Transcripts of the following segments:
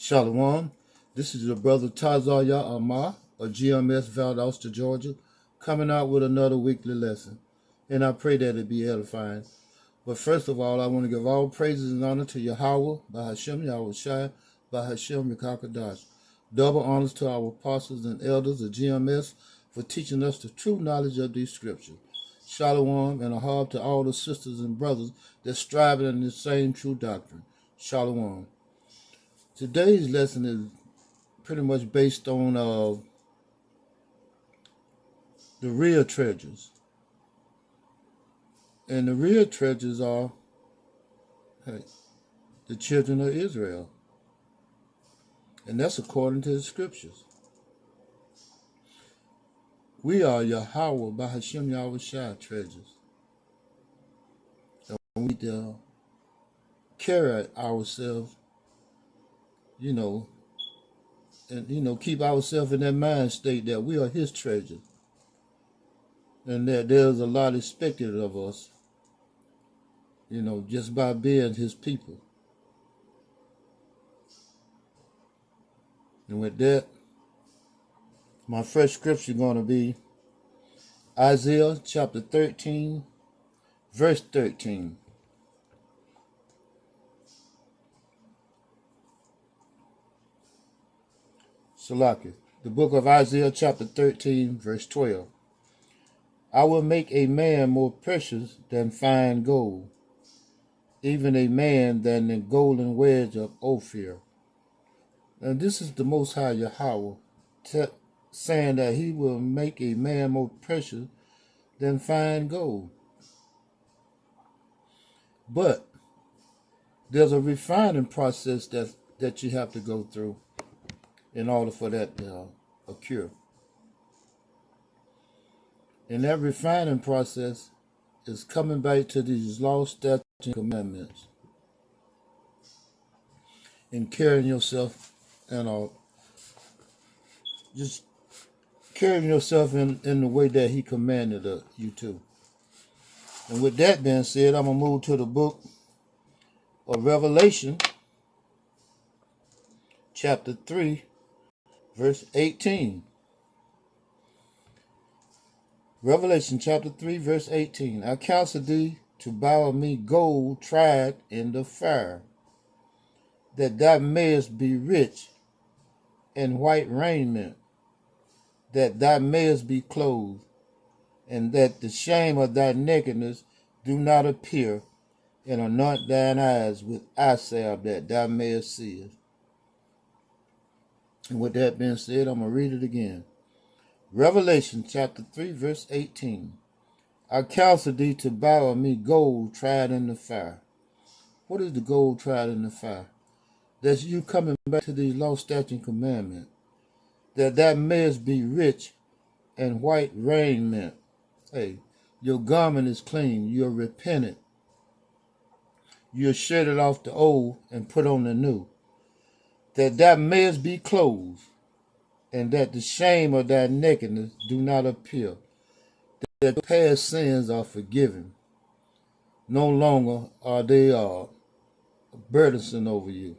Shalom. This is your brother Tazaya Amar of GMS Valdosta, Georgia, coming out with another weekly lesson. And I pray that it be edifying. But first of all, I want to give all praises and honor to Yahweh, Bahashem Yahushai, Bahashem Yakakadash. Double honors to our apostles and elders of GMS for teaching us the true knowledge of these scriptures. Shalom, and a harp to all the sisters and brothers that strive in the same true doctrine. Shalom. Today's lesson is pretty much based on the real treasures. And the real treasures are the children of Israel. And that's according to the scriptures. We are Yahweh Bahashem Yahushai treasures. And we need to carry ourselves, and keep ourselves in that mind state that we are his treasure. And that there's a lot expected of us, just by being his people. And with that, my first scripture is going to be Isaiah chapter 13, verse 13. Salaki, the book of Isaiah chapter 13, verse 12. I will make a man more precious than fine gold, even a man than the golden wedge of Ophir. And this is the Most High Yahweh saying that he will make a man more precious than fine gold. But there's a refining process that you have to go through in order for that to occur. And that refining process is coming back to these laws, statutes, and commandments, and carrying yourself just carrying yourself in the way that he commanded you to. And with that being said, I'm going to move to the book of Revelation, chapter 3, verse 18. Revelation chapter 3, verse 18. I counsel thee to buy me gold tried in the fire, that thou mayest be rich, and white raiment, that thou mayest be clothed, and that the shame of thy nakedness do not appear, and anoint thine eyes with eye salve, that thou mayest see it. And with that being said, I'm going to read it again. Revelation chapter 3, verse 18. I counsel thee to buy me gold tried in the fire. What is the gold tried in the fire? That's you coming back to these law, statutes, and commandments, that thou mayest be rich, and white raiment. Hey, your garment is clean, you're repentant. You're shedded off the old and put on the new, that thou mayest be clothed, and that the shame of thy nakedness do not appear, that past sins are forgiven. No longer are they burdensome over you.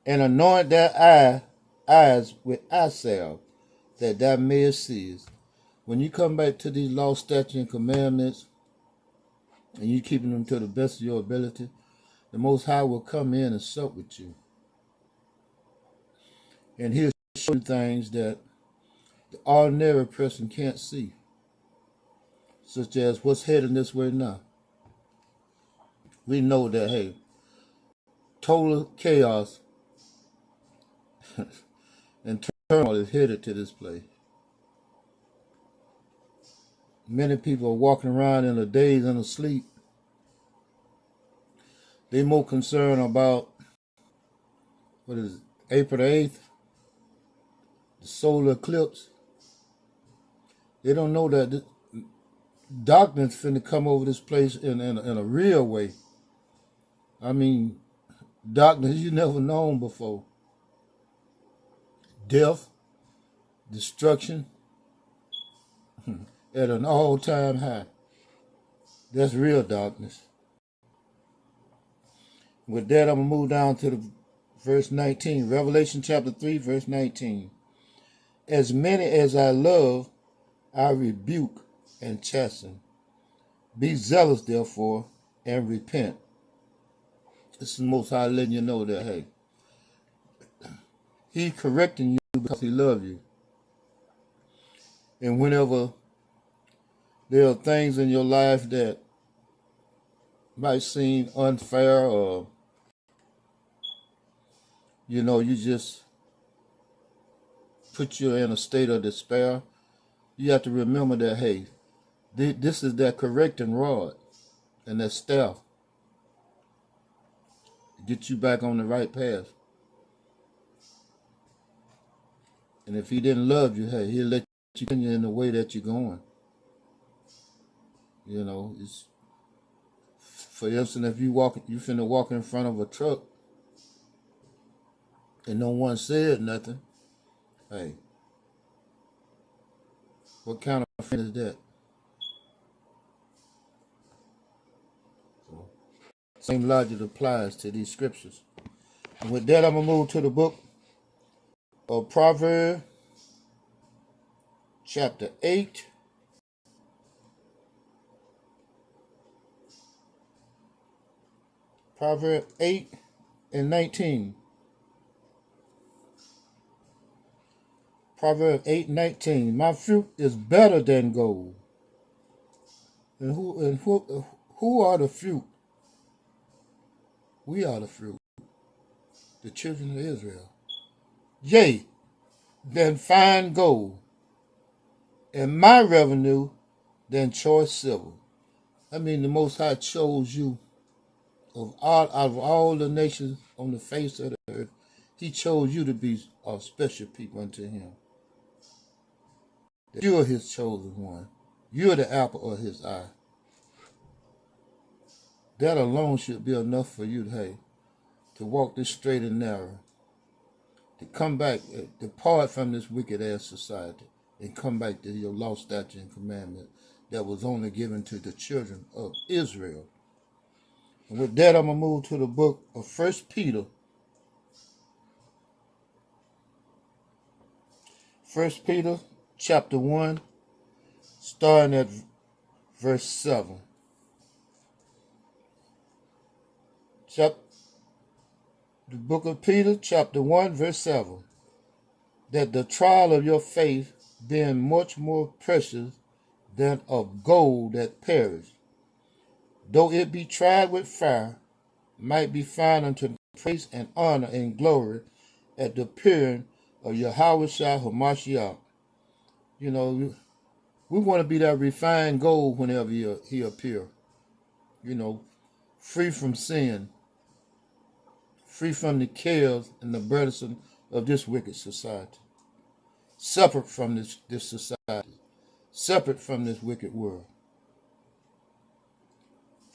And anoint thy eyes with eye salve, that thou mayest see. When you come back to these law, statutes, and commandments, and you keeping them to the best of your ability, the Most High will come in and sup with you. And he'll show you things that the ordinary person can't see, such as what's heading this way now. We know that, hey, total chaos and turmoil is headed to this place. Many people are walking around in a daze and asleep. They're more concerned about, April the 8th, the solar eclipse. They don't know that darkness finna come over this place in a real way. I mean, darkness you never known before. Death, destruction, at an all-time high. That's real darkness. With that, I'm going to move down to the verse 19. Revelation chapter 3, verse 19. As many as I love, I rebuke and chasten. Be zealous, therefore, and repent. This is the Most High letting you know that, hey, He's correcting you because He loves you. And whenever there are things in your life that might seem unfair, or you just put you in a state of despair, you have to remember that, hey, this is that correcting rod and that staff to get you back on the right path. And if He didn't love you, hey, He'll let you continue in the way that you're going. It's, for instance, if you finna walk in front of a truck and no one said nothing, hey, what kind of friend is that? So, same logic applies to these scriptures. And with that, I'm going to move to the book of Proverbs, chapter 8. Proverbs 8 and 19. Proverbs 8:19. My fruit is better than gold. And who are the fruit? We are the fruit, the children of Israel. Yea, than fine gold, and my revenue than choice silver. I mean, the Most High chose you out of all the nations on the face of the earth. He chose you to be a special people unto Him. You are His chosen one. You are the apple of His eye. That alone should be enough for you, hey, to walk this straight and narrow, to come back, depart from this wicked ass society, and come back to your law, statute, and commandment that was only given to the children of Israel. And with that, I'm going to move to the book of 1 Peter. 1 Peter chapter 1, starting at verse 7. The book of Peter, chapter 1, verse 7. That the trial of your faith, being much more precious than of gold that perish, though it be tried with fire, might be found unto praise and honor and glory at the appearing of Yahushua HaMashiach. We want to be that refined gold whenever he appear. Free from sin, free from the cares and the burdensome of this wicked society, separate from this society, separate from this wicked world.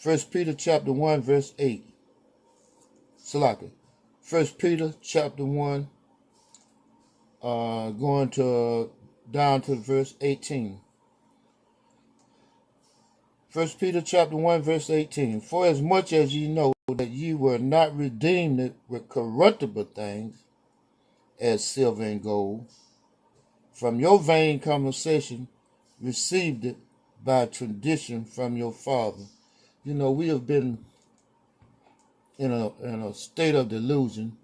1 Peter chapter 1, verse 8. Salaka. 1 Peter chapter 1, going to down to verse 18. 1 Peter chapter 1, verse 18. For as much as ye know that ye were not redeemed with corruptible things, as silver and gold, from your vain conversation, received it by tradition from your father. We have been in a state of delusion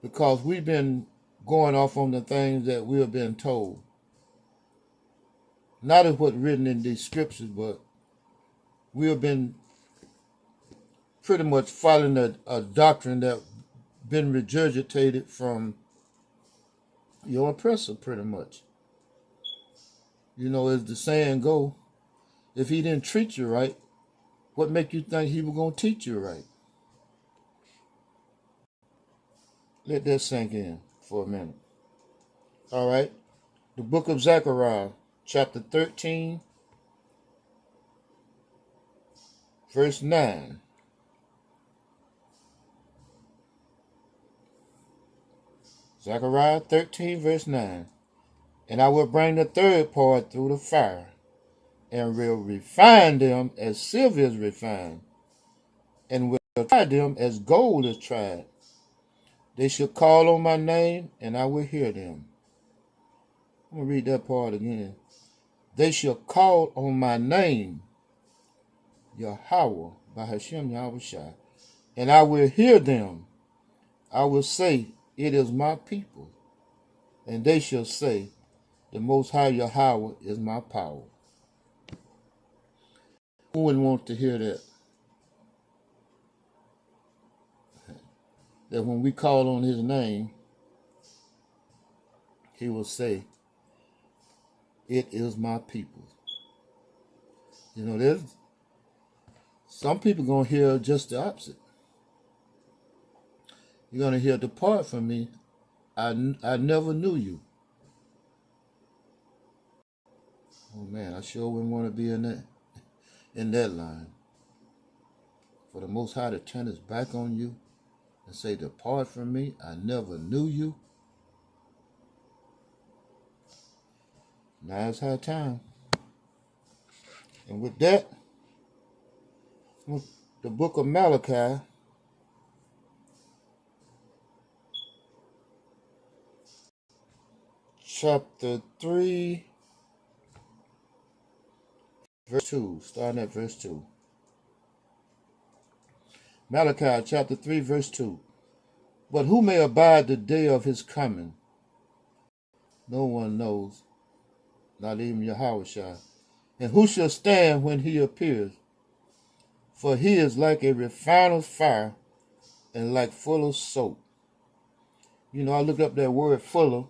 because we've been going off on the things that we have been told. Not as what's written in these scriptures, but we have been pretty much following a doctrine that been regurgitated from your oppressor, pretty much. As the saying go, if he didn't treat you right, what make you think he was going to teach you right? Let that sink in for a minute. All right. The book of Zechariah, chapter 13, verse 9. Zechariah 13, verse 9. And I will bring the third part through the fire, and will refine them as silver is refined, and will try them as gold is tried. They shall call on my name, and I will hear them. I'm going to read that part again. They shall call on my name, Yahweh, by Hashem Yahushua, and I will hear them. I will say, it is my people. And they shall say, the Most High Yahweh is my power. Who wouldn't want to hear that? That when we call on his name, he will say, it is my people. You know, there's some people going to hear just the opposite. You're going to hear, depart from me, I never knew you. Oh man, I sure wouldn't want to be in that line. For the Most High to turn his back on you and say, depart from me, I never knew you. Now it's high time. And with that, the book of Malachi, chapter 3, verse 2, starting at verse 2. Malachi chapter 3, verse 2. But who may abide the day of his coming? No one knows, not even Yahushua. And who shall stand when he appears? For he is like a refiner's fire and like fuller's soap. You know, I looked up that word fuller,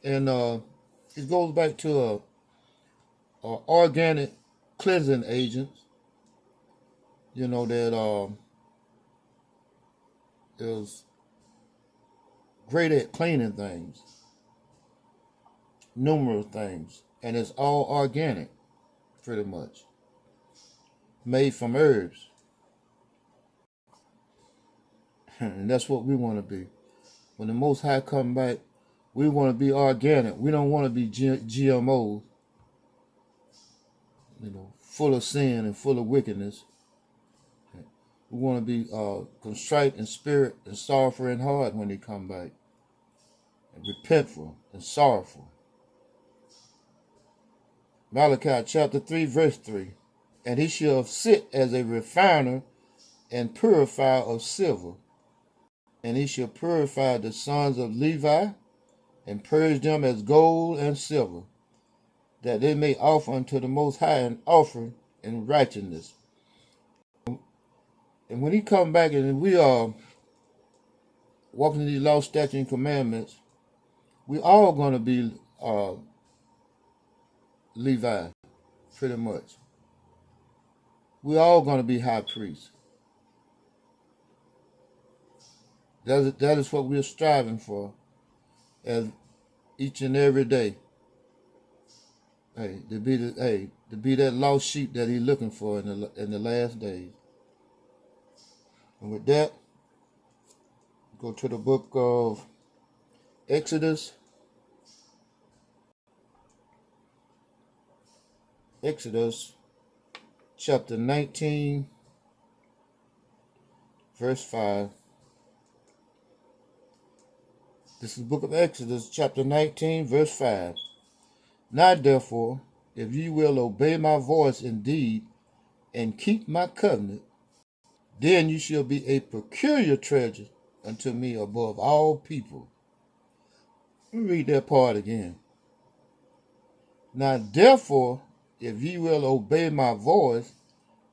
and it goes back to a organic cleansing agent, you know, that is great at cleaning things, numerous things, and it's all organic, pretty much, made from herbs. And that's what we want to be. When the Most High come back, we want to be organic. We don't want to be GMOs, you know, full of sin and full of wickedness. We want to be contrite in spirit and sorrowful in heart when he come back, and repentful and sorrowful. Malachi chapter 3, verse 3. And he shall sit as a refiner and purifier of silver. And he shall purify the sons of Levi, and purge them as gold and silver, that they may offer unto the Most High an offering in righteousness. And when he come back and we are walking these law, statutes, and commandments, we all going to be Levi, pretty much. We all going to be high priests. That is what we're striving for, as each and every day. To be that lost sheep that he's looking for in the last days. And with that, go to the book of Exodus. Exodus chapter 19, verse 5. This is the book of Exodus chapter 19, verse 5. Now therefore, if ye will obey my voice indeed, and keep my covenant, then you shall be a peculiar treasure unto me above all people. Let me read that part again. Now therefore, if ye will obey my voice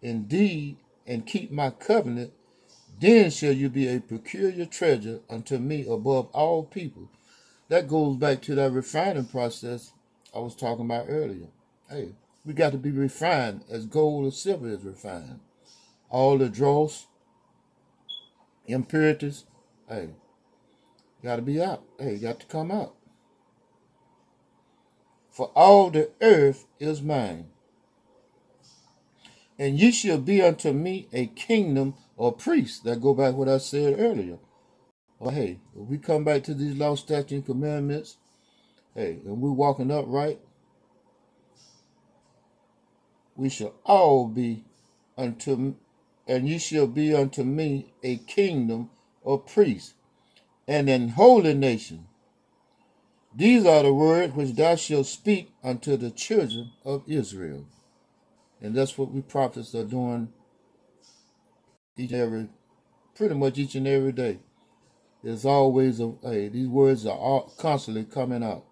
indeed, and keep my covenant, then shall you be a peculiar treasure unto me above all people. That goes back to that refining process I was talking about earlier. Hey, we got to be refined as gold or silver is refined. All the dross, impurities, got to be out. Got to come out. For all the earth is mine, and ye shall be unto me a kingdom or priests. That go back to what I said earlier. If we come back to these law, statutes, and commandments, and we're walking upright, we shall all be unto and ye shall be unto me a kingdom of priests, and an holy nation. These are the words which thou shalt speak unto the children of Israel. And that's what we prophets are doing pretty much each and every day. There's always these words are constantly coming out.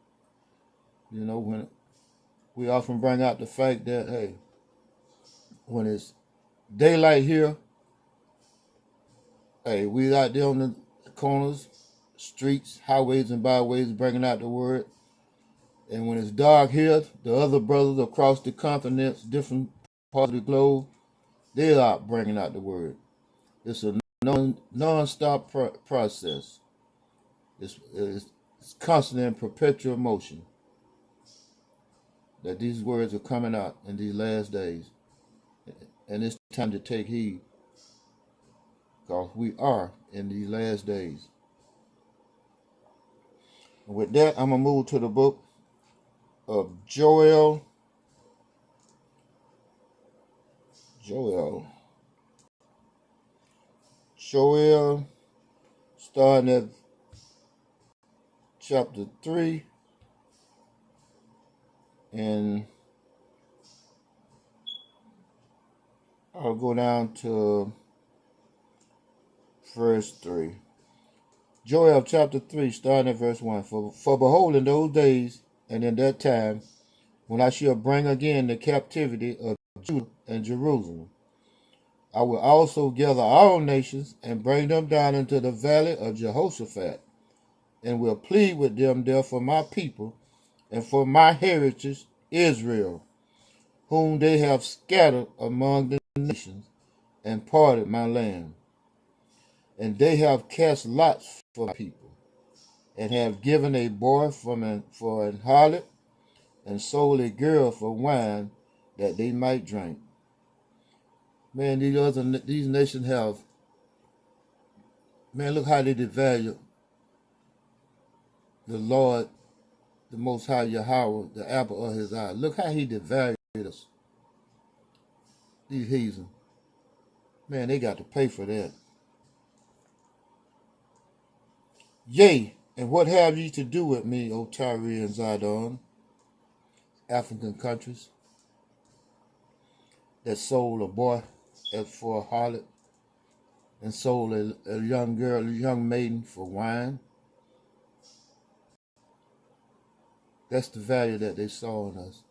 When we often bring out the fact that, when it's daylight here, we out there on the corners, streets, highways, and byways bringing out the word. And when it's dark here, the other brothers across the continents, different parts of the globe, they are bringing out the word. It's a non-stop process. It's constant and perpetual motion that these words are coming out in these last days. And it's time to take heed, because we are in these last days. And with that, I'm going to move to the book of Joel. Starting at chapter 3, and I'll go down to verse 3. Joel chapter 3, starting at verse 1. For behold, in those days and in that time, when I shall bring again the captivity of Judah and Jerusalem, I will also gather all nations and bring them down into the valley of Jehoshaphat, and will plead with them there for my people and for my heritage Israel, whom they have scattered among the nations and parted my land. And they have cast lots for my people, and have given a boy for an harlot, and sold a girl for wine that they might drink. Man, these nations have, man, look how they devalue the Lord, the Most High Yahweh, the apple of his eye. Look how he devalued us. These heathen. Man, they got to pay for that. Yea, and what have ye to do with me, O Tyre and Zidon, African countries, that sold a boy for a harlot, and sold a young girl, a young maiden for wine? That's the value that they saw in us.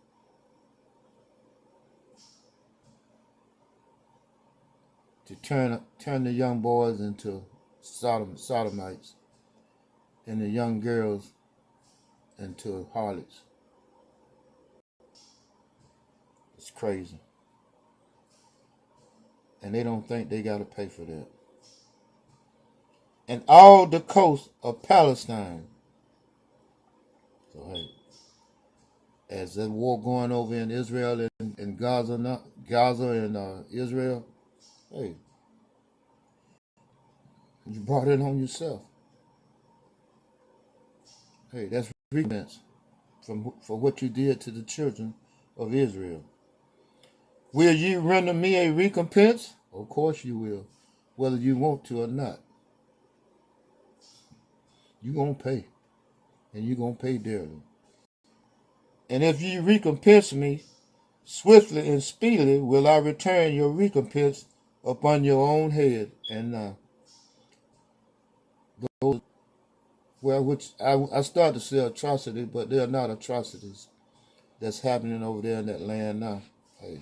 To turn the young boys into sodomites, and the young girls into harlots. It's crazy. And they don't think they got to pay for that. And all the coast of Palestine. So, hey, as that war going over in Israel and Gaza and Israel, hey, you brought it on yourself. Hey, that's recompense for what you did to the children of Israel. Will you render me a recompense? Of course you will, whether you want to or not. You're going to pay, and you're going to pay dearly. And if you recompense me, swiftly and speedily will I return your recompense upon your own head. And those, well, which I started to say atrocity, but they are not atrocities that's happening over there in that land now. Hey,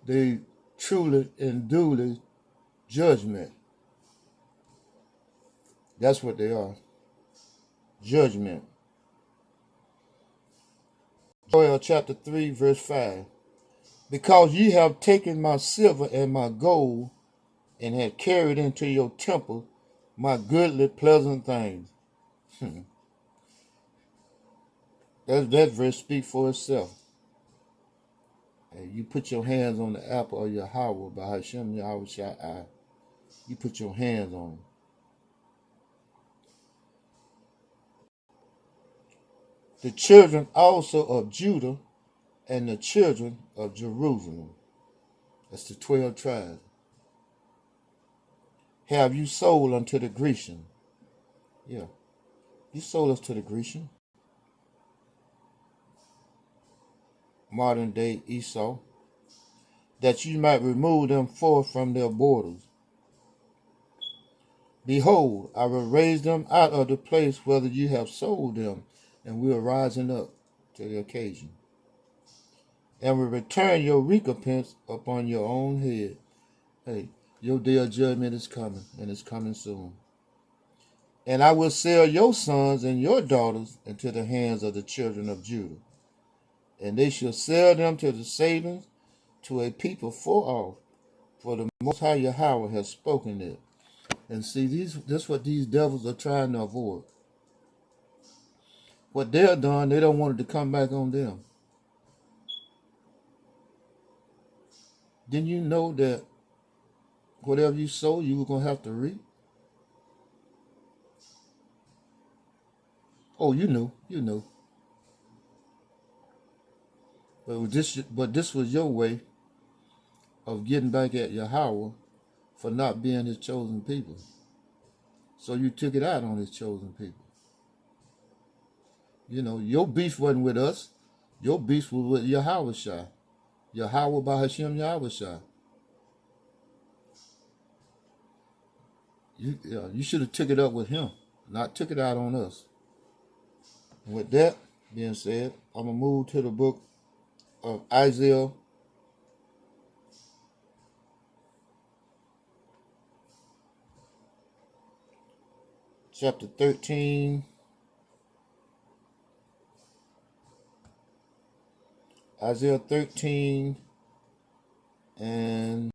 they truly and duly judgment. That's what they are. Judgment. Joel chapter 3, verse 5. Because ye have taken my silver and my gold, and have carried into your temple my goodly pleasant things. That verse speaks for itself. And you put your hands on the apple of Yahweh, by Hashem Yahweh Shai. You put your hands on them. The children also of Judah and the children of Jerusalem. That's the 12 tribes. Have you sold unto the Grecian? Yeah, you sold us to the Grecian. Modern day Esau. That you might remove them forth from their borders. Behold, I will raise them out of the place whither you have sold them, and we are rising up to the occasion. And will return your recompense upon your own head. Hey, your day of judgment is coming, and it's coming soon. And I will sell your sons and your daughters into the hands of the children of Judah, and they shall sell them to the Sabians, to a people far off, for the Most High Yahweh has spoken it. And see, this what these devils are trying to avoid. What they're done, they don't want it to come back on them. Didn't you know that whatever you sow, you were going to have to reap? Oh, you knew. But this was your way of getting back at Yahweh for not being his chosen people. So you took it out on his chosen people. You know, your beef wasn't with us. Your beef was with Yahweh Shai. Yahweh by Hashem Yahweh Shai. You should have took it up with him, not took it out on us. And with that being said, I'm going to move to the book of Isaiah chapter 13. Isaiah 13 and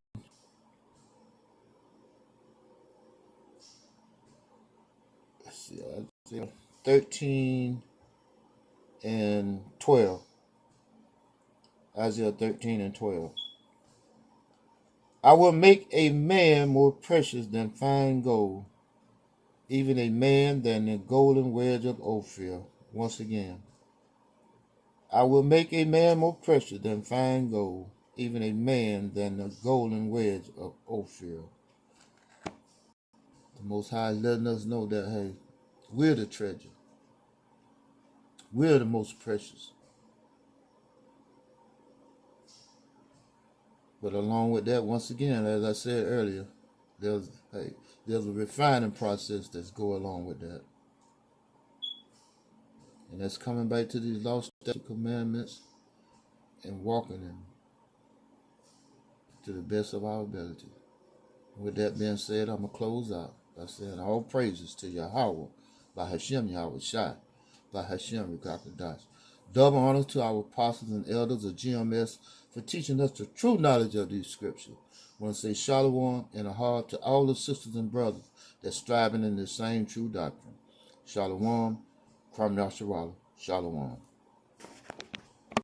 let's see, Isaiah 13 and 12. Isaiah 13 and 12. I will make a man more precious than fine gold, even a man than the golden wedge of Ophir. Once again, I will make a man more precious than fine gold, even a man than the golden wedge of Ophir. The Most High is letting us know that, hey, we're the treasure. We're the most precious. But along with that, once again, as I said earlier, there's a refining process that's going along with that. And that's coming back to these law, statute, commandments, and walking in them to the best of our ability. With that being said, I'm going to close out by saying all praises to Yahweh, by Hashem Yahweh Shai, by Hashem Rekakadash. Double honor to our apostles and elders of GMS for teaching us the true knowledge of these scriptures. I want to say shalom and a heart to all the sisters and brothers that's striving in the same true doctrine. Shalom, Kwam Yasharala, shalom.